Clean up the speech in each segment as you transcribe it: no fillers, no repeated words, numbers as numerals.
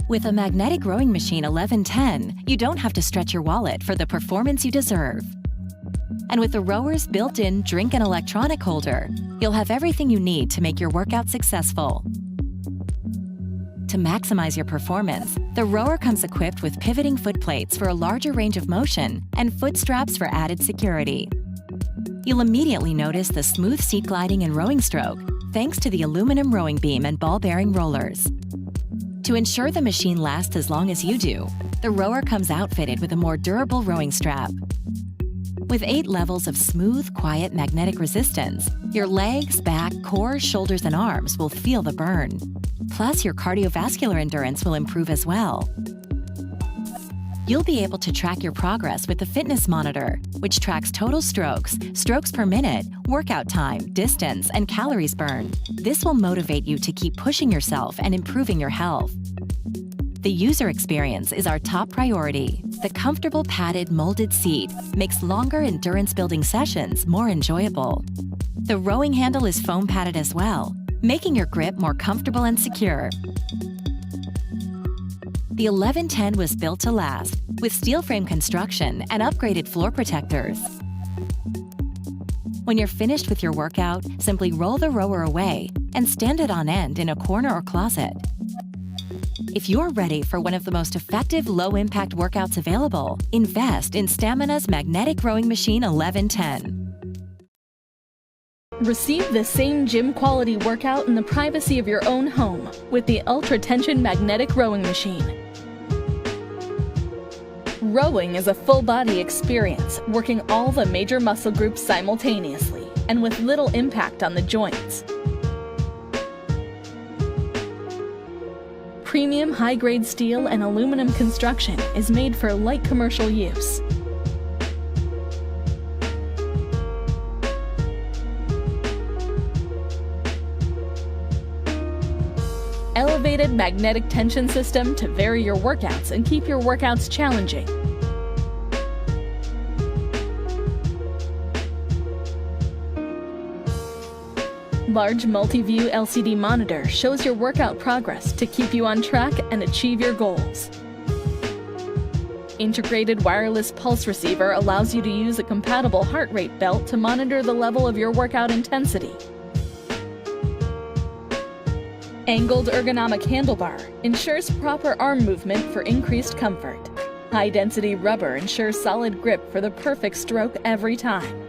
With a magnetic rowing machine 1110, you don't have to stretch your wallet for the performance you deserve. And with the rower's built-in drink and electronic holder, you'll have everything you need to make your workout successful. To maximize your performance, the rower comes equipped with pivoting foot plates for a larger range of motion and foot straps for added security. You'll immediately notice the smooth seat gliding and rowing stroke thanks to the aluminum rowing beam and ball bearing rollers. To ensure the machine lasts as long as you do, the rower comes outfitted with a more durable rowing strap. With 8 levels of smooth, quiet magnetic resistance, your legs, back, core, shoulders, and arms will feel the burn. Plus, your cardiovascular endurance will improve as well. You'll be able to track your progress with the fitness monitor, which tracks total strokes, strokes per minute, workout time, distance, and calories burned. This will motivate you to keep pushing yourself and improving your health. The user experience is our top priority. The comfortable padded molded seat makes longer endurance-building sessions more enjoyable. The rowing handle is foam padded as well, making your grip more comfortable and secure. The 1110 was built to last, with steel frame construction and upgraded floor protectors. When you're finished with your workout, simply roll the rower away and stand it on end in a corner or closet. If you're ready for one of the most effective low-impact workouts available, invest in Stamina's magnetic rowing machine 1110. Receive the same gym-quality workout in the privacy of your own home with the ultra-tension magnetic rowing machine. Rowing is a full-body experience, working all the major muscle groups simultaneously and with little impact on the joints. Premium high-grade steel and aluminum construction is made for light commercial use. Elevated magnetic tension system to vary your workouts and keep your workouts challenging. Large multi-view LCD monitor shows your workout progress to keep you on track and achieve your goals. Integrated wireless pulse receiver allows you to use a compatible heart rate belt to monitor the level of your workout intensity. Angled ergonomic handlebar ensures proper arm movement for increased comfort. High-density rubber ensures solid grip for the perfect stroke every time.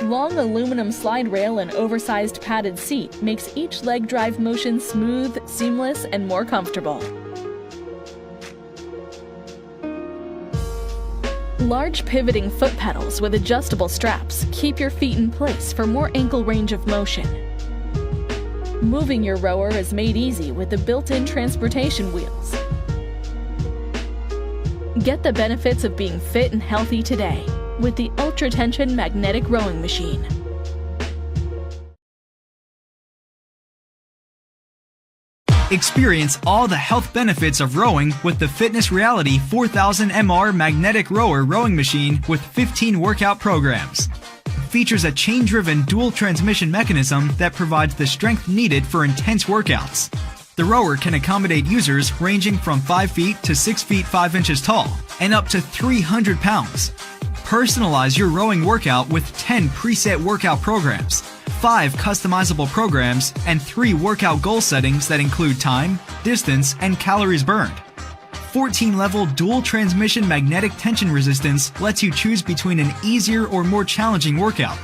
Long aluminum slide rail and oversized padded seat makes each leg drive motion smooth, seamless, and more comfortable. Large pivoting foot pedals with adjustable straps keep your feet in place for more ankle range of motion. Moving your rower is made easy with the built-in transportation wheels. Get the benefits of being fit and healthy today with the ultra-tension magnetic rowing machine. Experience all the health benefits of rowing with the Fitness Reality 4000 MR magnetic rower rowing machine with 15 workout programs. Features a chain-driven dual transmission mechanism that provides the strength needed for intense workouts. The rower can accommodate users ranging from 5 feet to 6 feet 5 inches tall and up to 300 pounds. Personalize your rowing workout with 10 preset workout programs, 5 customizable programs, and 3 workout goal settings that include time, distance, and calories burned. 14-level dual transmission magnetic tension resistance lets you choose between an easier or more challenging workout.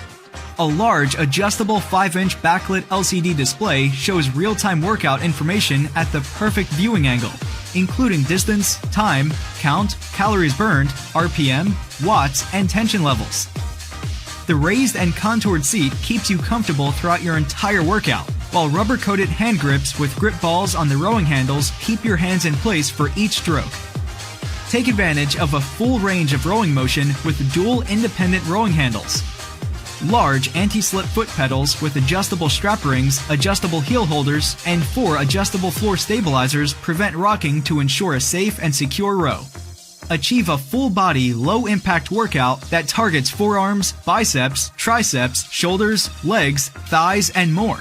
A large adjustable 5-inch backlit LCD display shows real-time workout information at the perfect viewing angle, including distance, time, count, calories burned, RPM, watts, and tension levels. The raised and contoured seat keeps you comfortable throughout your entire workout, while rubber-coated hand grips with grip balls on the rowing handles keep your hands in place for each stroke. Take advantage of a full range of rowing motion with dual independent rowing handles. Large anti-slip foot pedals with adjustable strap rings, adjustable heel holders, and 4 adjustable floor stabilizers prevent rocking to ensure a safe and secure row. Achieve a full-body, low-impact workout that targets forearms, biceps, triceps, shoulders, legs, thighs, and more.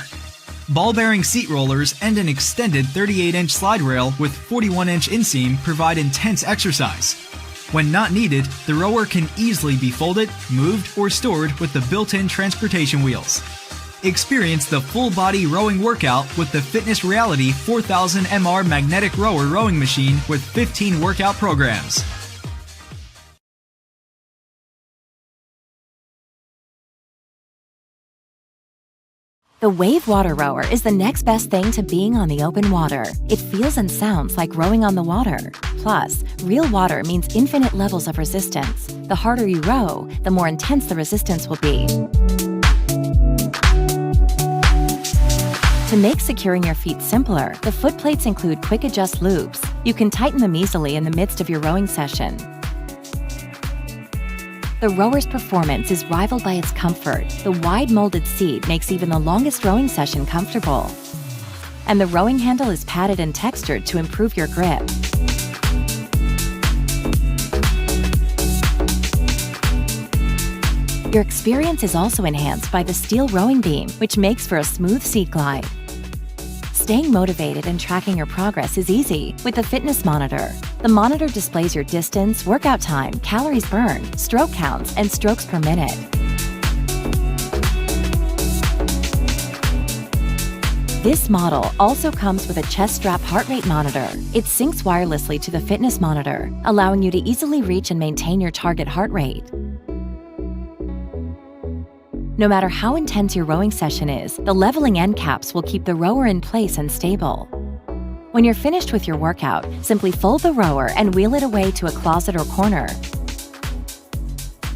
Ball-bearing seat rollers and an extended 38-inch slide rail with 41-inch inseam provide intense exercise. When not needed, the rower can easily be folded, moved, or stored with the built-in transportation wheels. Experience the full-body rowing workout with the Fitness Reality 4000 MR magnetic rower rowing machine with 15 workout programs. The Wave Water Rower is the next best thing to being on the open water. It feels and sounds like rowing on the water. Plus, real water means infinite levels of resistance. The harder you row, the more intense the resistance will be. To make securing your feet simpler, the foot plates include quick adjust loops. You can tighten them easily in the midst of your rowing session. The rower's performance is rivaled by its comfort. The wide molded seat makes even the longest rowing session comfortable. And the rowing handle is padded and textured to improve your grip. Your experience is also enhanced by the steel rowing beam, which makes for a smooth seat glide. Staying motivated and tracking your progress is easy with the fitness monitor. The monitor displays your distance, workout time, calories burned, stroke counts, and strokes per minute. This model also comes with a chest strap heart rate monitor. It syncs wirelessly to the fitness monitor, allowing you to easily reach and maintain your target heart rate. No matter how intense your rowing session is, the leveling end caps will keep the rower in place and stable. When you're finished with your workout, simply fold the rower and wheel it away to a closet or corner.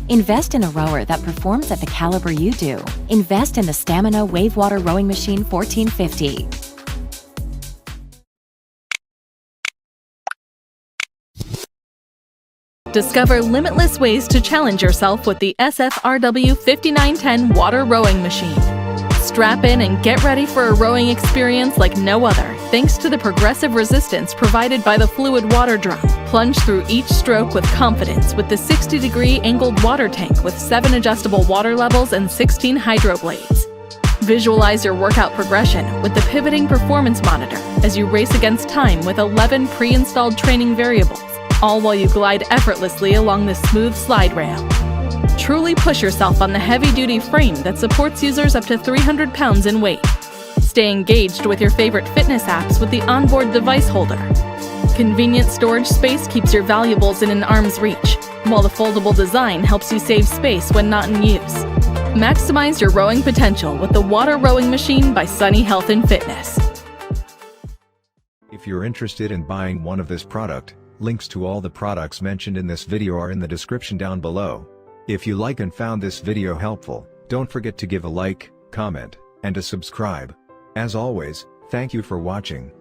Invest in a rower that performs at the caliber you do. Invest in the Stamina Wave Water Rowing Machine 1450. Discover limitless ways to challenge yourself with the SFRW 5910 Water Rowing Machine. Strap in and get ready for a rowing experience like no other, thanks to the progressive resistance provided by the fluid water drum. Plunge through each stroke with confidence with the 60-degree angled water tank with 7 adjustable water levels and 16 hydro blades. Visualize your workout progression with the pivoting performance monitor as you race against time with 11 pre-installed training variables, all while you glide effortlessly along the smooth slide rail. Truly push yourself on the heavy-duty frame that supports users up to 300 pounds in weight. Stay engaged with your favorite fitness apps with the onboard device holder. Convenient storage space keeps your valuables in an arm's reach, while the foldable design helps you save space when not in use. Maximize your rowing potential with the Water Rowing Machine by Sunny Health and Fitness. If you're interested in buying one of this product, links to all the products mentioned in this video are in the description down below. If you like and found this video helpful, don't forget to give a like, comment, and to subscribe. As always, thank you for watching.